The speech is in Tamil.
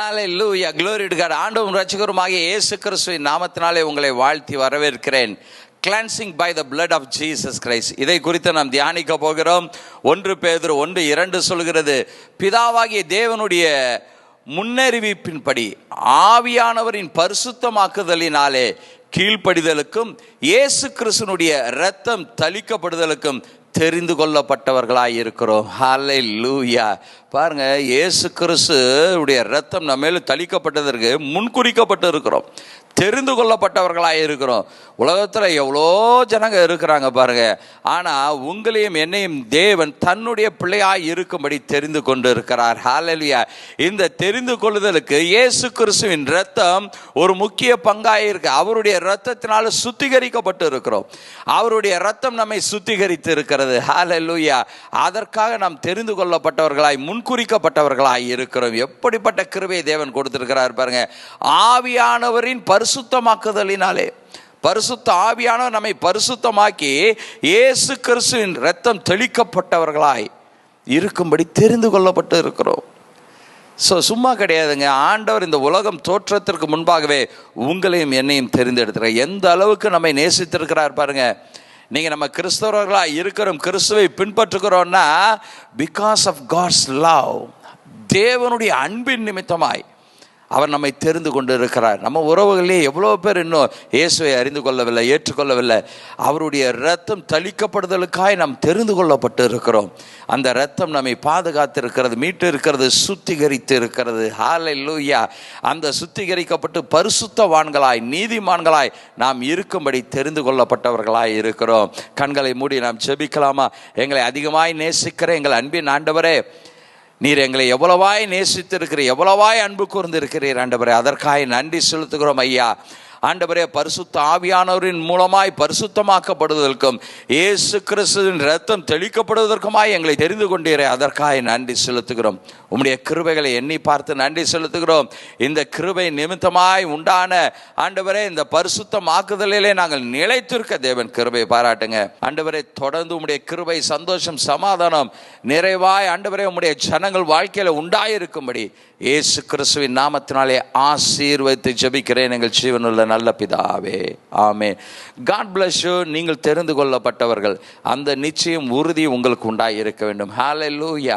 Hallelujah, glory to God. ஆண்டவரும் இரட்சகருமாகிய இயேசு கிறிஸ்துவின் நாமத்தினாலே உங்களை வாழ்த்தி வரவேற்கிறேன். Cleansing by the blood of Jesus Christ. இதை குறித்து நாம் தியானிக்க போகிறோம். 1 பேதுரு 1:2 சொல்கிறது, பிதாவாகிய தேவனுடைய முன்னறிவிப்பின்படி ஆவியானவரின் பரிசுத்தமாக்குதலினாலே கீழ்ப்படிதலுக்கும் இயேசு கிறிஸ்துனுடைய இரத்தம் தளிக்கப்படுதலுக்கும் தெரிந்து கொள்ளப்பட்டவர்களாய் இருக்கிறோம். ஹல்லேலூயா. பாருங்க, இயேசு கிறிஸ்துடைய இரத்தம் நம்ம மேல தளிக்கப்பட்டதற்கு முன்குறிக்கப்பட்டு இருக்கிறோம், தெரிந்து கொள்ளப்பட்டவர்களாக இருக்கிறோம். உலகத்தில் எவ்வளோ ஜனங்க இருக்கிறாங்க பாருங்க, ஆனால் உங்களையும் என்னையும் தேவன் தன்னுடைய பிள்ளையாய் இருக்கும்படி தெரிந்து கொண்டு இருக்கிறார். ஹல்லேலூயா. இந்த தெரிந்து கொள்ளுதலுக்கு இயேசு கிறிஸ்துவின் இரத்தம் ஒரு முக்கிய பங்காக இருக்கு. அவருடைய இரத்தத்தினால சுத்திகரிக்கப்பட்டு இருக்கிறோம். அவருடைய இரத்தம் நம்மை சுத்திகரித்து இருக்கிறது. ஹல்லேலூயா. அதற்காக நாம் தெரிந்து கொள்ளப்பட்டவர்களாய் முன்குறிக்கப்பட்டவர்களாய் இருக்கிறோம். எப்படிப்பட்ட கிருபையை தேவன் கொடுத்திருக்கிறார் பாருங்க. ஆவியானவரின் பரிசுத்தமாக்குதலினாலே, பரிசுத்த ஆவியானவர் நம்மை பரிசுத்தமாக்கி இயேசு கிறிஸ்துவின் இரத்தம் தெளிக்கப்பட்டவர்களாய் இருக்கும்படி தெரிந்து கொள்ளப்பட்டு இருக்கிறோம். சும்மா கிடையாதுங்க. ஆண்டவர் இந்த உலகம் தோற்றத்திற்கு முன்பாகவே உங்களையும் என்னையும் தெரிந்தெடுத்துறார். எந்த அளவுக்கு நம்மை நேசித்திருக்கிறார் பாருங்க. நீங்கள் நம்ம கிறிஸ்தவர்களாக இருக்கிறோம், கிறிஸ்துவை பின்பற்றுகிறோம்னா பிகாஸ் ஆஃப் காட்ஸ் லவ், தேவனுடைய அன்பின் நிமித்தமாய் அவர் நம்மை தெரிந்து கொண்டு இருக்கிறார். நம்ம உறவுகளே எவ்வளோ பேர் இன்னும் இயேசுவை அறிந்து கொள்ளவில்லை, ஏற்றுக்கொள்ளவில்லை. அவருடைய இரத்தம் தளிக்கப்படுதலுக்காய் நாம் தெரிந்து கொள்ளப்பட்டு இருக்கிறோம். அந்த இரத்தம் நம்மை பாதுகாத்து இருக்கிறது, மீட்டு இருக்கிறது, சுத்திகரித்து இருக்கிறது. ஹல்லேலூயா. அந்த சுத்திகரிக்கப்பட்டு பரிசுத்தவான்களாய், நீதிமான்களாய் நாம் இருக்கும்படி தெரிந்து கொள்ளப்பட்டவர்களாய் இருக்கிறோம். கண்களை மூடி நாம் ஜெபிக்கலாமா? எங்களை அதிகமாய் நேசிக்கிற எங்கள் அன்பின் ஆண்டவரே, நீர் எங்களை எவ்வளவாய் நேசித்திருக்கிறீர், எவ்வளவாய் அன்பு கூர்ந்திருக்கிறீர் ஆண்டவரே. அதற்காக நன்றி செலுத்துகிறோம் ஐயா. ஆண்டவரே, பரிசுத்த ஆவியானவரின் மூலமாய் பரிசுத்தமாக்கப்படுவதற்கும் இயேசு கிறிஸ்துவின் இரத்தம் தெளிக்கப்படுவதற்குமாய் எங்களை தெரிந்து கொண்டீரே, அதற்காக நன்றி செலுத்துகிறோம். உம்முடைய கிருபைகளை எண்ணி பார்த்து நன்றி செலுத்துகிறோம். இந்த கிருபை நிமித்தமாய் உண்டான ஆண்டவரே இந்த பரிசுத்தமாக்குதலிலே நாங்கள் நிலைத்திருக்க தேவன் கிருபை பாராட்டுங்க ஆண்டவரே. தொடர்ந்து உம்முடைய கிருபை, சந்தோஷம், சமாதானம் நிறைவாய் ஆண்டவரே உம்முடைய ஜனங்கள் வாழ்க்கையில உண்டாயிருக்கும்படி இயேசு கிறிஸ்துவின் நாமத்தினாலே ஆசீர்வதித்து ஜெபிக்கிறேன் எங்கள் ஜீவனுள்ள நல்ல பிதாவே, ஆமென். God bless you. நீங்கள் தெரிந்து கொள்ளப்பட்டவர்கள், அந்த நிச்சயம் உறுதி உங்களுக்கு உண்டாயிருக்க வேண்டும். ஹல்லேலூயா.